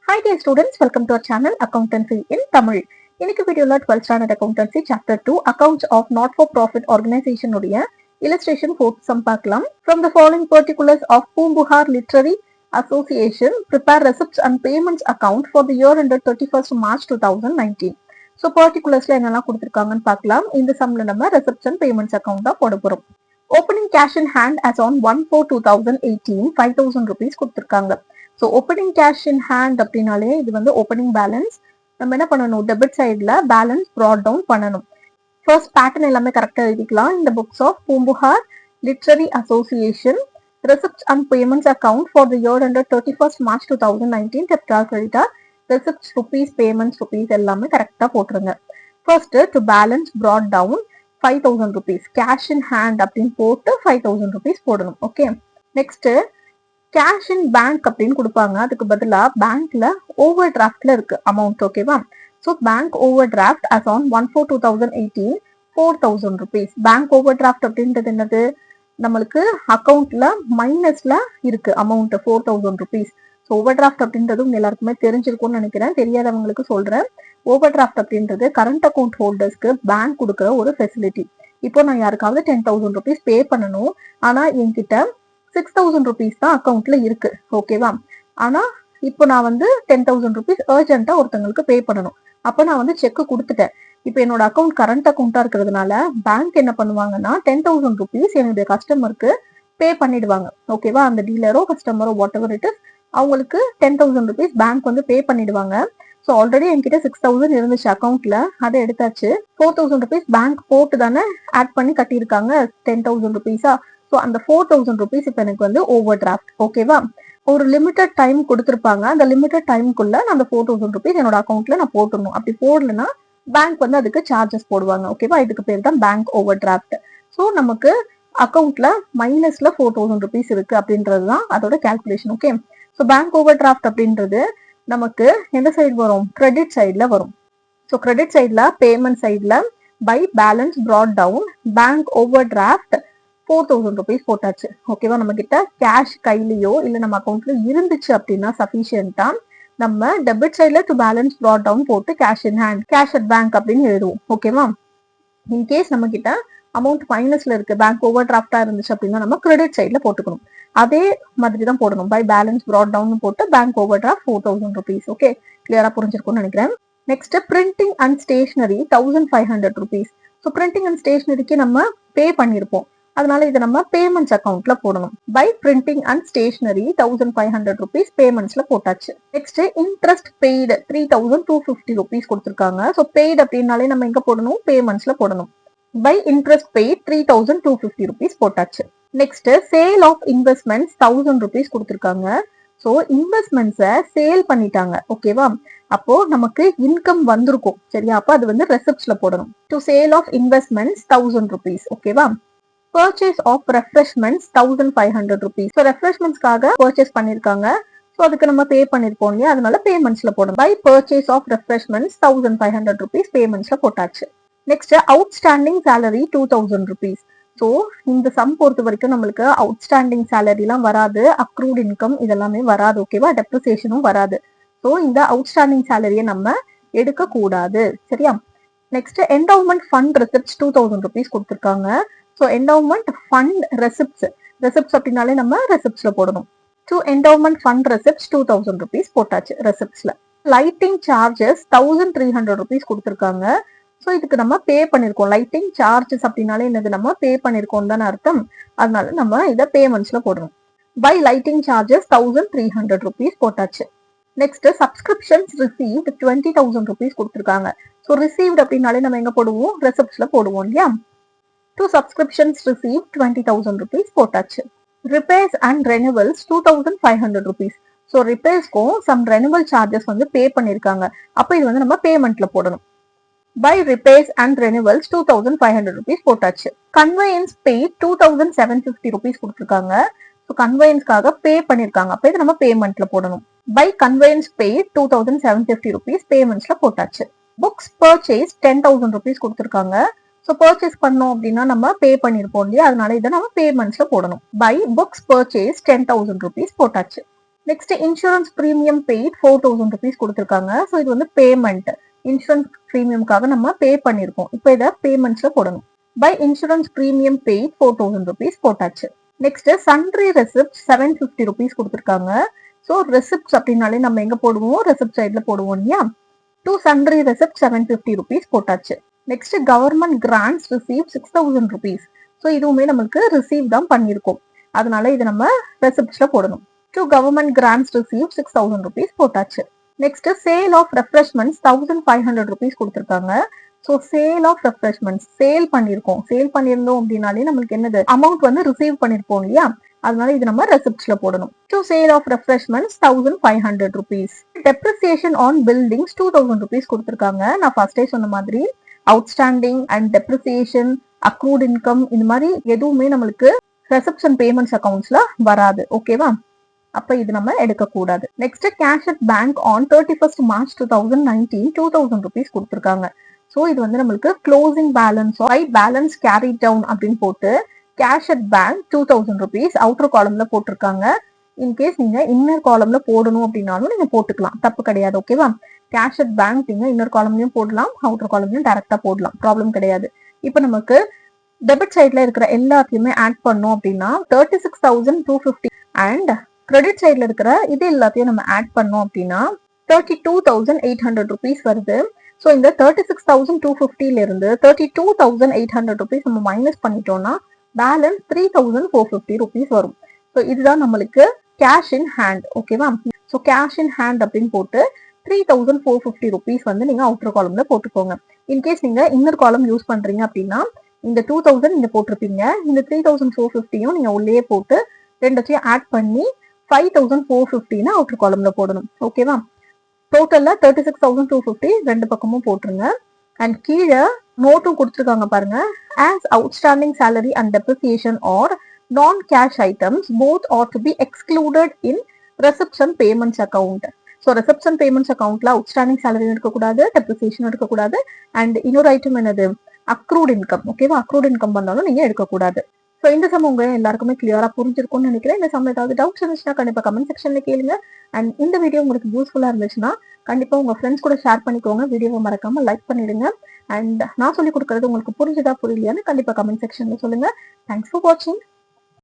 Hi dear students, welcome to our channel Accountancy in Tamil. இன்னைக்கு வீடியோல 12th standard accountancy chapter 2 accounts of not for profit organization உடைய illustration 4th sum பார்க்கலாம். From the following particulars of Poombuhar Literary Association, prepare receipts and payments account for the year ended 31st March 2019. So particularsல என்னெல்லாம் கொடுத்திருக்காங்கன்னு பார்க்கலாம். இந்த sumல நம்ம receipts and payments account தான் போட போறோம். Opening cash in hand as on 1/4/2018 5,000 rupees கொடுத்திருக்காங்க. So opening cash in hand அப்படின்னாலே இது வந்து ஓப்பனிங் பேலன்ஸ். நம்ம என்ன பண்ணணும், டெபிட் சைடில் பேலன்ஸ் ப்ராட் டவுன் பண்ணணும். ஃபர்ஸ்ட் பேட்டர்ன் எல்லாமே கரெக்டாக எழுதிக்கலாம். இந்த books of Poompuhar literary association receipts and payments account for the year under 31st March 2019 டெப்டால் கிரெடிட்டா ரெசிப்ட்ஸ் ருபீஸ் பேமெண்ட்ஸ் ருபீஸ் எல்லாமே கரெக்டாக போட்டுருங்க. First to balance brought down 5,000 rupees cash in hand அப்படின்னு போட்டு 5,000 rupees போடணும். Okay, next cash in bank அப்படின்னு கொடுப்பாங்க. அதுக்கு பதிலாக பேங்க்ல ஓவர் டிராஃப்ட்ல இருக்கு அமௌண்ட். ஓகேவா? So bank over draft us on 1/4/2018 4,000 rupees. Bank overdraft அப்படின்றது என்னது, நம்மளுக்கு அக்கௌண்ட்ல மைனஸ்ல இருக்கு amount 4,000 rupees. So over draft அப்படின்றது உங்க எல்லாருக்குமே தெரிஞ்சிருக்கும்னு நினைக்கிறேன். தெரியாதவங்களுக்கு சொல்றேன். ஓவர் டிராஃப்ட் அப்படின்றது கரண்ட் அக்கௌண்ட் ஹோல்டர்ஸ்க்கு பேங்க் கொடுக்குற ஒரு ஃபெசிலிட்டி. இப்போ நான் யாருக்காவது 10,000 rupees பே பண்ணணும், ஆனா என்கிட்ட 6,000 rupees தான் அக்கௌண்ட்ல இருக்கு. ஓகேவா? ஆனா இப்போ நான் வந்து 10,000 rupees அர்ஜென்ட்டா ஒருத்தங்களுக்கு பே பண்ணணும். அப்ப நான் வந்து செக் கொடுத்துட்டேன். இப்போ என்னோட அக்கௌண்ட் கரண்ட் அக்கௌண்டா இருக்கிறதுனால பேங்க் என்ன பண்ணுவாங்கன்னா 10,000 rupees என்னுடைய கஸ்டமருக்கு பே பண்ணிடுவாங்க. ஓகேவா? அந்த டீலரோ கஸ்டமரோ வாட் எவர் இட் இஸ், அவங்களுக்கு 10,000 rupees பேங்க் வந்து பே பண்ணிடுவாங்க. ஸோ ஆல்ரெடி என்கிட்ட 6,000 இருந்துச்சு அக்கௌண்ட்ல, அதை எடுத்தாச்சு. 4,000 rupees பேங்க் போட்டு தானே ஆட் பண்ணி கட்டியிருக்காங்க 10,000 rupees. ஸோ அந்த 4,000 rupees இப்போ எனக்கு வந்து ஓவர் டிராஃப்ட். ஓகேவா? ஒரு லிமிட்டட் டைம் கொடுத்துருப்பாங்க. அந்த லிமிட்டட் டைமுக்குள்ள நான் அந்த 4,000 rupees என்னோட அக்கௌண்ட்ல நான் போட்டுடணும். அப்படி போடலன்னா பேங்க் வந்து அதுக்கு சார்ஜஸ் போடுவாங்க. ஓகேவா? இதுக்கு பேர் தான் பேங்க் ஓவர் டிராஃப்ட். ஸோ நமக்கு அக்கௌண்ட்ல மைனஸ்ல 4,000 rupees இருக்கு அப்படின்றது தான் அதோட calculation. Okay, so bank overdraft அப்படின்றது நமக்கு எந்த சைடு வரும், கிரெடிட் சைட்ல வரும். ஸோ கிரெடிட் சைட்ல பேமெண்ட் சைட்ல by balance brought down bank overdraft 4,000 rupees போட்டாச்சு. ஓகேவா? நம்ம கிட்ட கேஷ் கையிலயோ இல்ல நம்ம அக்கௌண்ட்ல இருந்துச்சு அப்படின்னா சஃபிஷியன்டா நம்ம டெபிட் சைட்ல டு பேலன்ஸ் ப்ராட் டவுன் போட்டு cash in hand cash at bank அப்படின்னு எழுதுவோம். ஓகேவா? இன்கேஸ் நம்ம கிட்ட அமௌண்ட் மைனஸ்ல இருக்கு, பேங்க் ஓவர் டிராஃப்டா இருந்துச்சு அப்படின்னா நம்ம கிரெடிட் சைட்ல போட்டுக்கணும். அதே மாதிரி தான் போடணும். பை பேலன்ஸ் ப்ராட் டவுன் போட்டு bank overdraft 4,000 rupees. Okay, கிளியரா புரிஞ்சிருக்கும்னு நினைக்கிறேன். Next printing and stationery 1,500 rupees. So printing and ஸ்டேஷனரிக்கு நம்ம பே பண்ணியிருப்போம், அதனால இதை நம்ம பேமெண்ட்ஸ் அக்கௌண்ட்ல போடணும். By printing and stationery 1,500 rupees பேமெண்ட்ஸ்ல போட்டாச்சு. நெக்ஸ்ட் இன்ட்ரெஸ்ட் பெய்டு 3,250 rupees கொடுத்துருக்காங்க. ஸோ பெய்டு அப்படின்னாலே நம்ம எங்க போடணும், பேமெண்ட்ஸ்ல போடணும். பை இன்ட்ரெஸ்ட் பெய்ட் 3,250 rupees போட்டாச்சு. Next sale of investments 1,000 rupees கொடுத்துருக்காங்க. ஸோ இன்வெஸ்ட்மெண்ட்ஸை சேல் பண்ணிட்டாங்க. ஓகேவா? அப்போ நமக்கு இன்கம் வந்திருக்கும். சரியா? அப்போ அது வந்து ரெசிப்ட்ஸ்ல போடணும். To sale of investments 1,000 rupees. ஓகேவா? Purchase of refreshments 1,500 rupees. So ரெஃப்ரெஷ்மெண்ட்ஸ்க்காக பர்ச்சேஸ் பண்ணிருக்காங்க. ஸோ அதுக்கு நம்ம பே பண்ணிருப்போம் இல்லையா, அதனால பேமெண்ட்ஸ்ல போடணும். By purchase of refreshments 1,500 rupees பேமெண்ட்ஸ்ல போட்டாச்சு. Next outstanding salary 2,000 rupees. So இந்த சம் பொறுத்த வரைக்கும் நம்மளுக்கு அவுட்ஸ்டாண்டிங் சேலரிலாம் வராது, அக்ரூட் இன்கம் இதெல்லாமே வராது. ஓகேவா? டெப்ரிசியேஷனும் வராது. ஸோ இந்த அவுட்ஸ்டாண்டிங் சேலரியை நம்ம எடுக்க கூடாது. சரியா? நெக்ஸ்ட் என்டவுமெண்ட் ஃபண்ட் ரெசிப்ட்ஸ் 2,000 rupees கொடுத்துருக்காங்க. ஸோ என்டவுமெண்ட் ஃபண்ட் ரெசிப்ட்ஸ், ரெசிப்ட்ஸ் அப்படின்னாலே நம்ம ரெசிப்ட்ஸ்ல போடணும். டு என்டவுமெண்ட் ஃபண்ட் ரெசிப்ட்ஸ் 2,000 rupees போட்டாச்சு ரெசிப்ட்ஸ்ல. லைட்டிங் சார்ஜஸ் 1,300 rupees கொடுத்துருக்காங்க. ஸோ இதுக்கு நம்ம பே பண்ணிருக்கோம். லைட்டிங் சார்ஜஸ் அப்படின்னாலே என்னது, நம்ம பே பண்ணிருக்கோம் தானே அர்த்தம். அதனால நம்ம இதை பேமெண்ட்ஸ்ல போடணும். பை லைட்டிங் சார்ஜஸ் 1,300 rupees போட்டாச்சு. நெக்ஸ்ட் சப்ஸ்கிரிப்ஷன்ஸ் ரிசீவ்ட் 20,000 rupees கொடுத்துருக்காங்க. ஸோ ரிசீவ்ட் அப்படின்னாலே நம்ம எங்க போடுவோம், ரெசிப்ட்ஸ்ல போடுவோம் இல்லையா. டு சப்ஸ்கிரிப்ஷன்ஸ் ரிசீவ்ட் 20,000 rupees போட்டாச்சு. Repairs and renewals 2,500 rupees. So ரிப்பேர்ஸ்க்கும் சம் ரெனுவல் சார்ஜஸ் வந்து பே பண்ணிருக்காங்க. அப்போ இது வந்து நம்ம பேமெண்ட்ல போடணும். By repairs and renewals 2,500 rupees போட்டாச்சு. கன்வெயன்ஸ் பே 2,750 rupees கொடுத்துருக்காங்க. ஸோ கன்வெயன்ஸ்க்காக பே பண்ணிருக்காங்க. அப்போ இது நம்ம பேமெண்ட்ல போடணும். பை கன்வெயன்ஸ் பே 2,750 rupees பேமெண்ட்ஸ்ல போட்டாச்சு. புக்ஸ் பர்ச்சேஸ் 10,000 rupees கொடுத்துருக்காங்க. ஸோ பர்ச்சேஸ் பண்ணோம் அப்படின்னா நம்ம பே பண்ணிருப்போம் இல்லையா, அதனால இதை நம்ம பேமெண்ட்ஸ்ல போடணும். பை புக்ஸ் பர்ச்சேஸ் 10,000 rupees போட்டாச்சு. Next insurance premium paid 4000 rupees கொடுத்துருக்காங்க. ஸோ இது வந்து பேமெண்ட், இன்சூரன்ஸ் பிரீமியம்காக நம்ம பே பண்ணிருக்கோம். இப்போ இதை பேமெண்ட்ஸ்ல போடணும். By insurance premium paid 4000 rupees போட்டாச்சு. நெக்ஸ்ட் சன்ட்ரி ரெசிப்ட் 750 ருபீஸ் கொடுத்துருக்காங்க. ஸோ ரெசிப்ட்ஸ் அப்படின்னாலே நம்ம எங்க போடுவோம், ரெசிப்ட் சைட்ல போடுவோம் இல்லையா. டூ சன்ட்ரி ரெசிப்ட் 750 ருபீஸ் போட்டாச்சு. Next government grants receive 6000 rupees. So இதுவுமே நம்மளுக்கு ரிசீவ் தான் பண்ணியிருக்கோம், அதனால இது நம்ம ரெசிப்ட்ஸ்ல போடணும். To government grants receive 6000 rupees போட்டாச்சு. Next sale of refreshments 1500 rupees கொடுத்துருக்காங்க. So sale of refreshments sale பண்ணிருக்கோம், சேல் பண்ணியிருந்தோம் அப்படின்னாலே நம்மளுக்கு என்னது அமௌண்ட் வந்து ரிசீவ் பண்ணிருப்போம் இல்லையா, அதனால இது நம்ம ரெசிப்ட்ஸ்ல போடணும். To sale of refreshments 1500 rupees. Depreciation on buildings 2000 rupees கொடுத்துருக்காங்க. நான் ஃபர்ஸ்டே சொன்ன மாதிரி outstanding and depreciation, accrued income இந்த மாதிரி எதுவுமே நம்மளுக்கு ரெசிப்ஷன் பேமெண்ட்ஸ் அக்கௌண்ட்ஸ்ல வராது. ஓகேவா, அப்ப இது நம்ம எடுக்க கூடாது. Next cash at bank on 31st March 2019 2000 rupees கொடுத்துருக்காங்க. ஸோ இது வந்து நம்மளுக்கு closing balance by balance carry down அப்படின்னு போட்டு cash at bank 2000 rupees outer காலம்ல போட்டிருக்காங்க. இன்கேஸ் நீங்க இன்னர் காலம்ல போடணும் அப்படின்னாலும் நீங்க போட்டுக்கலாம், தப்பு கிடையாது. ஓகேவா, கேஷ் அட் பேங்க் நீங்க இன்னர் காலம்லயும் போடலாம், அவுட்டர் காலம்லயும் டைரக்டா போடலாம், ப்ராப்ளம் கிடையாது. இப்போ நமக்கு டெபிட் சைட்ல இருக்கிற எல்லாத்தையுமே ஆட் பண்ணோம் அப்படின்னா 36,250 அண்ட் கிரெடிட் சைட்ல இருக்கிற இது எல்லாத்தையும் நம்ம ஆட் பண்ணோம் அப்படின்னா 32,800 ருபீஸ் வருது. ஸோ இந்த 36,250ல இருந்து 32,800 ருபீஸ் நம்ம மைனஸ் பண்ணிட்டோம்னா பேலன்ஸ் 3,450 ருபீஸ் வரும். ஸோ இதுதான் நம்மளுக்கு கேஷ் இன் ஹேண்ட். ஓகேவா, ஸோ கேஷ் இன் ஹேண்ட் அப்படின்னு போட்டு 3,450 ருபீஸ் வந்து நீங்க அவுட்டர் காலம்ல போட்டுக்கோங்க. இன்கேஸ் நீங்க இன்னர் காலம் யூஸ் பண்றீங்க அப்படின்னா இந்த 2000 நீங்க போட்டிருப்பீங்க, இந்த 3,450யும் நீங்க உள்ளே போட்டு ரெண்டத்தையும் ஆட் பண்ணி 5,450 அவுட்டர் காலம்ல போடணும். ஓகேவா, டோட்டல்ல 36,250 ரெண்டு பக்கமும் போட்டுருங்க. அண்ட் கீழே நோட்டும் கொடுத்துருக்காங்க பாருங்க. As outstanding salary and depreciation are non cash items both are to be excluded in reception payments account. So reception payments அக்கௌண்ட்ல அவுட்ஸ்டாண்டிங் சேலரி எடுக்கக்கூடாது, டெப்ரிசியேஷன் எடுக்கக்கூடாது. அண்ட் இன்னொரு ஐட்டம் என்னது, அக்ரூட் இன்கம். ஓகேவா, அக்ரூட் இன்கம் வந்தாலும் நீங்க எடுக்கக்கூடாது. ஸோ இந்த சம் உங்க எல்லாருக்குமே கிளியரா புரிஞ்சிருக்கும்னு நினைக்கிறேன். இந்த சம் ஏதாவது டவுட்ஸ் இருந்துச்சுன்னா கண்டிப்பா கமெண்ட் செக்ஷன்ல கேளுங்க. அண்ட் இந்த வீடியோ உங்களுக்கு யூஸ்ஃபுல்லா இருந்துச்சுன்னா கண்டிப்பா உங்க ஃப்ரெண்ட்ஸ் கூட ஷேர் பண்ணிக்கோங்க. வீடியோவை மறக்காம லைக் பண்ணிடுங்க. அண்ட் நான் சொல்லி கொடுக்கறது உங்களுக்கு புரிஞ்சுதா புரியலையான்னு கண்டிப்பா கமெண்ட் செக்ஷன்ல சொல்லுங்க. தேங்க்ஸ் ஃபார் வாட்சிங்.